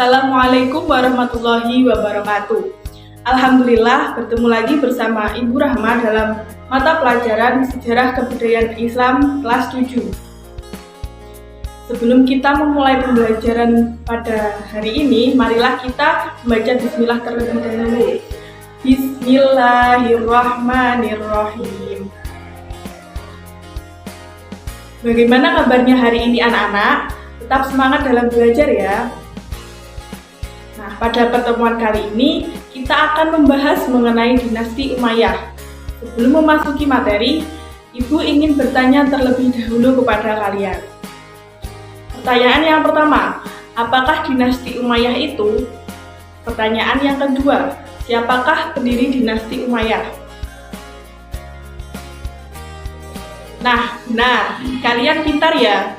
Assalamualaikum warahmatullahi wabarakatuh. Alhamdulillah bertemu lagi bersama Ibu Rahma dalam mata pelajaran Sejarah Kebudayaan Islam kelas 7. Sebelum kita memulai pembelajaran pada hari ini, marilah kita membaca bismillah terlebih dahulu. Bismillahirrahmanirrahim. Bagaimana kabarnya hari ini anak-anak? Tetap semangat dalam belajar ya. Nah, pada pertemuan kali ini kita akan membahas mengenai dinasti Umayyah. Sebelum memasuki materi, Ibu ingin bertanya terlebih dahulu kepada kalian. Pertanyaan yang pertama, apakah dinasti Umayyah itu? Pertanyaan yang kedua, siapakah pendiri dinasti Umayyah? Nah, benar, kalian pintar ya.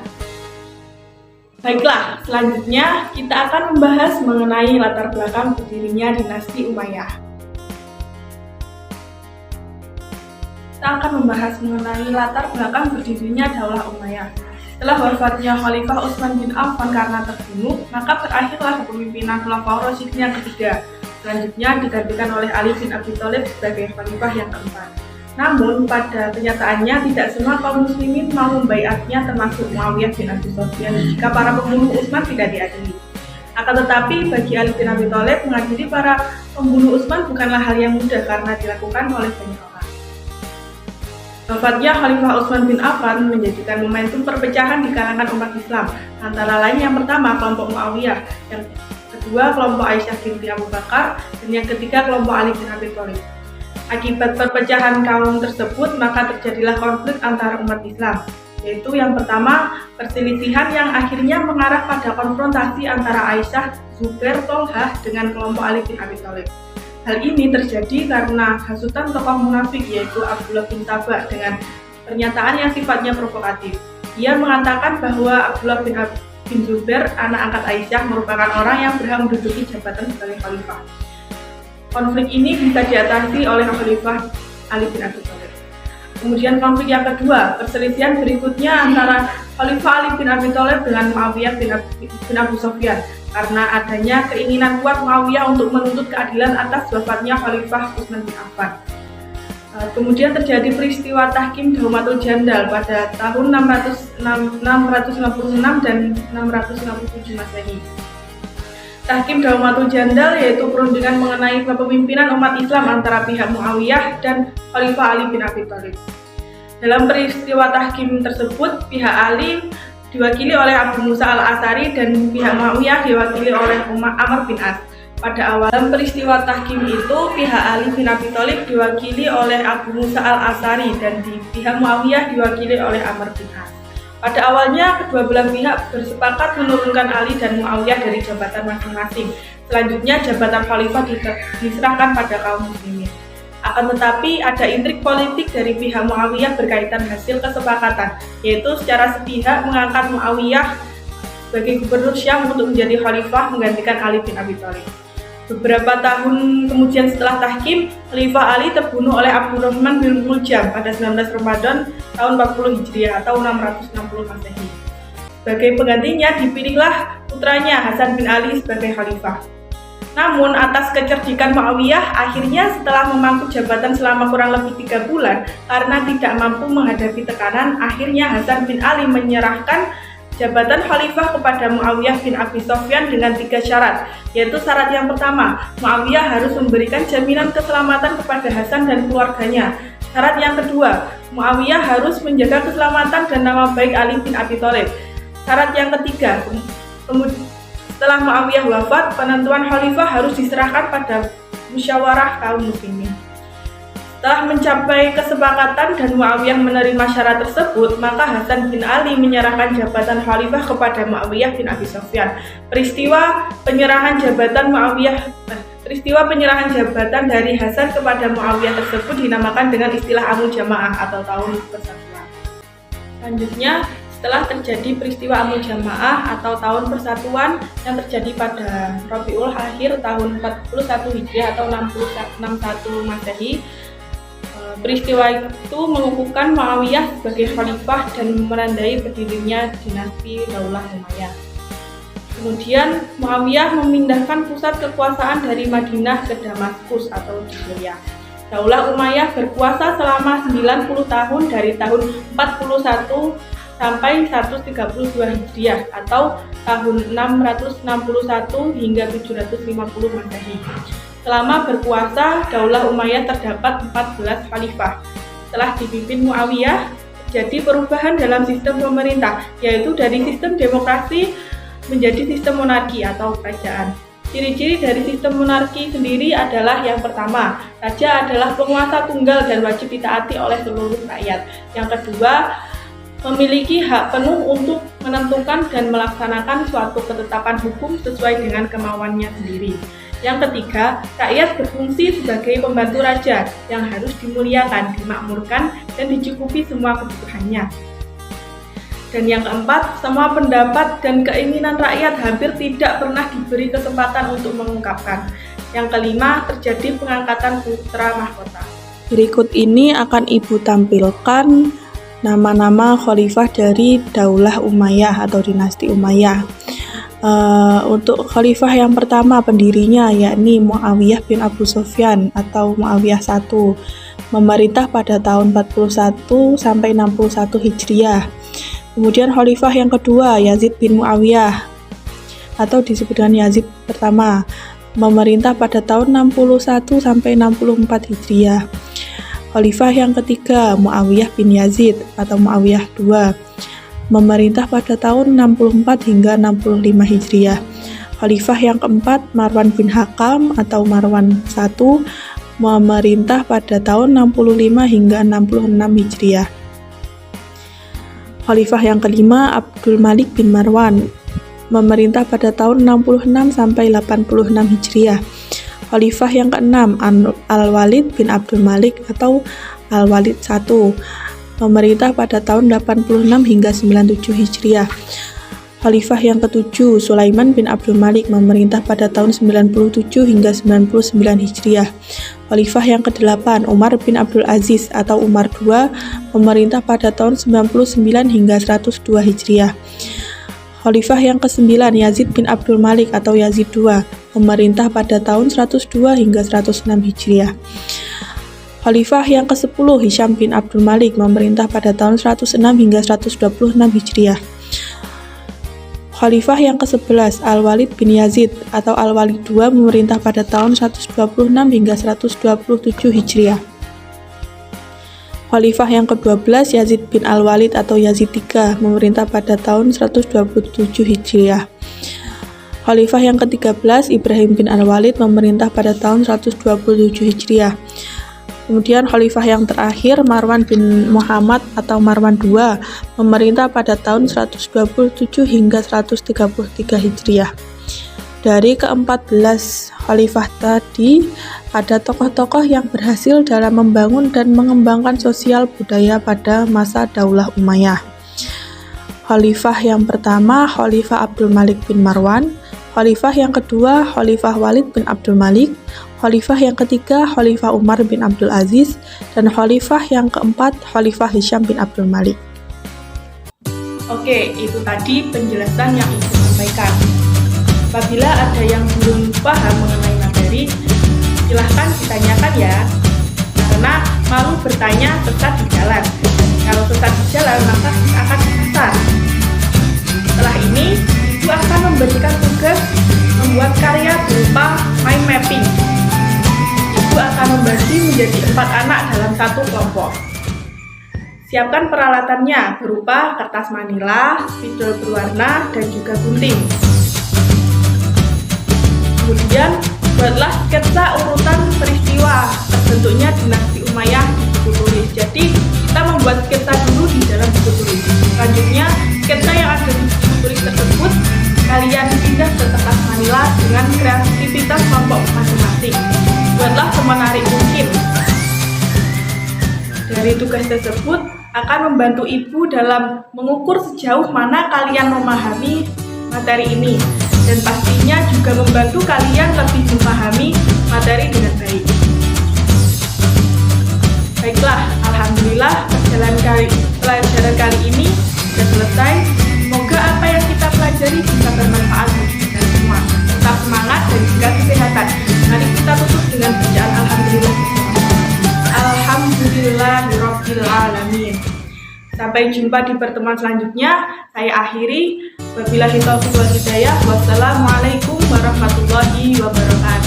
Baiklah, selanjutnya kita akan membahas mengenai latar belakang berdirinya dinasti Umayyah. Kita akan membahas mengenai latar belakang berdirinya Daulah Umayyah. Setelah wafatnya Khalifah Utsman bin Affan karena terbunuh, maka berakhirlah kepemimpinan Khulafaur Rasyidin yang ketiga. Selanjutnya digantikan oleh Ali bin Abi Thalib sebagai khalifah yang keempat. Namun, pada kenyataannya tidak semua kaum muslimin mau membaiatnya, termasuk Muawiyah bin Abi Sufyan jika para pembunuh Utsman tidak diadili. Akan tetapi, bagi Ali bin Abi Thalib, mengadili para pembunuh Utsman bukanlah hal yang mudah karena dilakukan oleh banyak orang. Wafatnya Khalifah Utsman bin Affan menjadikan momentum perpecahan di kalangan umat Islam, antara lain yang pertama kelompok Muawiyah, yang kedua kelompok Aisyah binti Abu Bakar, dan yang ketiga kelompok Ali bin Abi Thalib. Akibat perpecahan kaum tersebut, maka terjadilah konflik antara umat Islam, yaitu yang pertama, perselisihan yang akhirnya mengarah pada konfrontasi antara Aisyah, Zubair, Tolhah dengan kelompok Ali bin Abi Thalib. Hal ini terjadi karena hasutan tokoh munafik yaitu Abdullah bin Sabah dengan pernyataan yang sifatnya provokatif. Ia mengatakan bahwa Abdullah bin Zubair, anak angkat Aisyah, merupakan orang yang berhak menduduki jabatan sebagai khalifah. Konflik ini bisa diatasi oleh Khalifah Ali bin Abi Thalib. Kemudian konflik yang kedua, perselisihan berikutnya antara Khalifah Ali bin Abi Thalib dengan Muawiyah bin Abu Sufyan karena adanya keinginan kuat Muawiyah untuk menuntut keadilan atas wafatnya Khalifah Utsman bin Affan. Kemudian terjadi peristiwa Tahkim Daumatul Jandal pada tahun 656 dan 667 Masehi. Tahkim Daumatul Jandal yaitu perundingan mengenai kepemimpinan umat Islam antara pihak Muawiyah dan Khalifah Ali bin Abi Thalib. Dalam peristiwa tahkim tersebut, pihak Ali diwakili oleh Abu Musa al-Asy'ari dan pihak Muawiyah diwakili oleh Amr bin As. Pada awal peristiwa tahkim itu, pihak Ali bin Abi Thalib diwakili oleh Abu Musa al-Asy'ari dan di pihak Muawiyah diwakili oleh Amr bin As. Pada awalnya, kedua belah pihak bersepakat menurunkan Ali dan Muawiyah dari jabatan masing-masing. Selanjutnya, jabatan khalifah diserahkan pada kaum muslimin. Akan tetapi, ada intrik politik dari pihak Muawiyah berkaitan hasil kesepakatan, yaitu secara sepihak mengangkat Muawiyah sebagai gubernur Syam untuk menjadi khalifah menggantikan Ali bin Abi Thalib. Beberapa tahun kemudian setelah tahkim, Khalifah Ali terbunuh oleh Abdurrahman bin Muljam pada 19 Ramadan tahun 40 Hijriah atau 660 Masehi. Sebagai penggantinya dipilihlah putranya Hasan bin Ali sebagai khalifah. Namun atas kecerdikan Muawiyah, akhirnya setelah memangku jabatan selama kurang lebih 3 bulan karena tidak mampu menghadapi tekanan, akhirnya Hasan bin Ali menyerahkan jabatan khalifah kepada Muawiyah bin Abi Sufyan dengan 3 syarat, yaitu syarat yang pertama, Muawiyah harus memberikan jaminan keselamatan kepada Hasan dan keluarganya. Syarat yang kedua, Muawiyah harus menjaga keselamatan dan nama baik Ali bin Abi Thalib. Syarat yang ketiga, setelah Muawiyah wafat, penentuan khalifah harus diserahkan pada musyawarah kaum muslimin. Setelah mencapai kesepakatan dan Muawiyah menerima syarat tersebut, maka Hasan bin Ali menyerahkan jabatan khalifah kepada Muawiyah bin Abi Sufyan. Peristiwa penyerahan jabatan dari Hasan kepada Muawiyah tersebut dinamakan dengan istilah Amul Jamaah atau tahun persatuan. Selanjutnya, setelah terjadi peristiwa Amul Jamaah atau tahun persatuan yang terjadi pada Rabiul Akhir tahun 41 Hijriah atau 61 Masehi, peristiwa itu mengukuhkan Muawiyah sebagai khalifah dan menandai berdirinya dinasti Daulah Umayyah. Kemudian Muawiyah memindahkan pusat kekuasaan dari Madinah ke Damaskus atau di Syria. Daulah Umayyah berkuasa selama 90 tahun dari tahun 41 sampai 132 Hijriah atau tahun 661 hingga 750 Masehi. Selama berkuasa, Daulah Umayyah terdapat 14 khalifah. Setelah dipimpin Muawiyah, terjadi perubahan dalam sistem pemerintah, yaitu dari sistem demokrasi menjadi sistem monarki atau kerajaan. Ciri-ciri dari sistem monarki sendiri adalah yang pertama, raja adalah penguasa tunggal dan wajib ditaati oleh seluruh rakyat. Yang kedua, memiliki hak penuh untuk menentukan dan melaksanakan suatu ketetapan hukum sesuai dengan kemauannya sendiri. Yang ketiga, rakyat berfungsi sebagai pembantu raja yang harus dimuliakan, dimakmurkan, dan dicukupi semua kebutuhannya. Dan yang keempat, semua pendapat dan keinginan rakyat hampir tidak pernah diberi kesempatan untuk mengungkapkan. Yang kelima, terjadi pengangkatan putra mahkota. Berikut ini akan Ibu tampilkan nama-nama khalifah dari Daulah Umayyah atau dinasti Umayyah. Untuk khalifah yang pertama pendirinya yakni Muawiyah bin Abu Sufyan atau Muawiyah I, memerintah pada tahun 41 sampai 61 Hijriah. Kemudian khalifah yang kedua Yazid bin Muawiyah atau disebut dengan Yazid pertama, memerintah pada tahun 61 sampai 64 Hijriah. Khalifah yang ketiga Muawiyah bin Yazid atau Muawiyah II, memerintah pada tahun 64 hingga 65 Hijriah. Khalifah yang keempat Marwan bin Hakam atau Marwan I, memerintah pada tahun 65 hingga 66 Hijriah. Khalifah yang kelima Abdul Malik bin Marwan, memerintah pada tahun 66 sampai 86 Hijriah. Khalifah yang keenam Al-Walid bin Abdul Malik atau Al-Walid I, memerintah pada tahun 86 hingga 97 Hijriah. Khalifah yang ketujuh Sulaiman bin Abdul Malik, memerintah pada tahun 97 hingga 99 Hijriah. Khalifah yang kedelapan Umar bin Abdul Aziz atau Umar II, memerintah pada tahun 99 hingga 102 Hijriah. Khalifah yang kesembilan Yazid bin Abdul Malik atau Yazid II, memerintah pada tahun 102 hingga 106 Hijriah. Khalifah yang ke-10 Hisham bin Abdul Malik, memerintah pada tahun 106 hingga 126 Hijriah. Khalifah yang ke-11 Al-Walid bin Yazid atau Al-Walid II, memerintah pada tahun 126 hingga 127 Hijriah. Khalifah yang ke-12 Yazid bin Al-Walid atau Yazid III, memerintah pada tahun 127 Hijriah. Khalifah yang ke-13 Ibrahim bin Al-Walid, memerintah pada tahun 127 Hijriah. Kemudian khalifah yang terakhir Marwan bin Muhammad atau Marwan II, memerintah pada tahun 127 hingga 133 Hijriah. Dari ke-14 khalifah tadi, ada tokoh-tokoh yang berhasil dalam membangun dan mengembangkan sosial budaya pada masa Daulah Umayyah. Khalifah yang pertama Khalifah Abdul Malik bin Marwan, khalifah yang kedua Khalifah Walid bin Abdul Malik, khalifah yang ketiga Khalifah Umar bin Abdul Aziz, dan khalifah yang keempat Khalifah Hisham bin Abdul Malik. Oke, itu tadi penjelasan yang Ibu sampaikan. Apabila ada yang belum paham mengenai materi, silahkan ditanyakan ya. Karena malu bertanya sesat di jalan. Kalau sesat di jalan, maka akan sesat. Setelah ini, Ibu akan memberikan tugas membuat karya berupa mind mapping. Ibu akan membagi menjadi 4 anak dalam satu kelompok. Siapkan peralatannya berupa kertas manila, spidol berwarna, dan juga gunting. Kemudian, buatlah sketsa urutan peristiwa terbentuknya dinasti Umayyah di buku tulis. Jadi, kita membuat sketsa dulu di dalam buku tulis. Selanjutnya, sketsa yang ada di buku tulis tersebut kalian pindah ke kertas manila dengan kreativitas kelompok masing-masing. Buatlah semenarik mungkin. Dari tugas tersebut akan membantu Ibu dalam mengukur sejauh mana kalian memahami materi ini, dan pastinya juga membantu kalian lebih memahami materi dengan baik. Baiklah, alhamdulillah pelajaran kali ini sudah selesai. Semoga apa yang kita pelajari bisa bermanfaat Sampai jumpa di pertemuan selanjutnya. Saya akhiri. Wabillahi taufiq wal hidayah. Wassalamualaikum warahmatullahi wabarakatuh.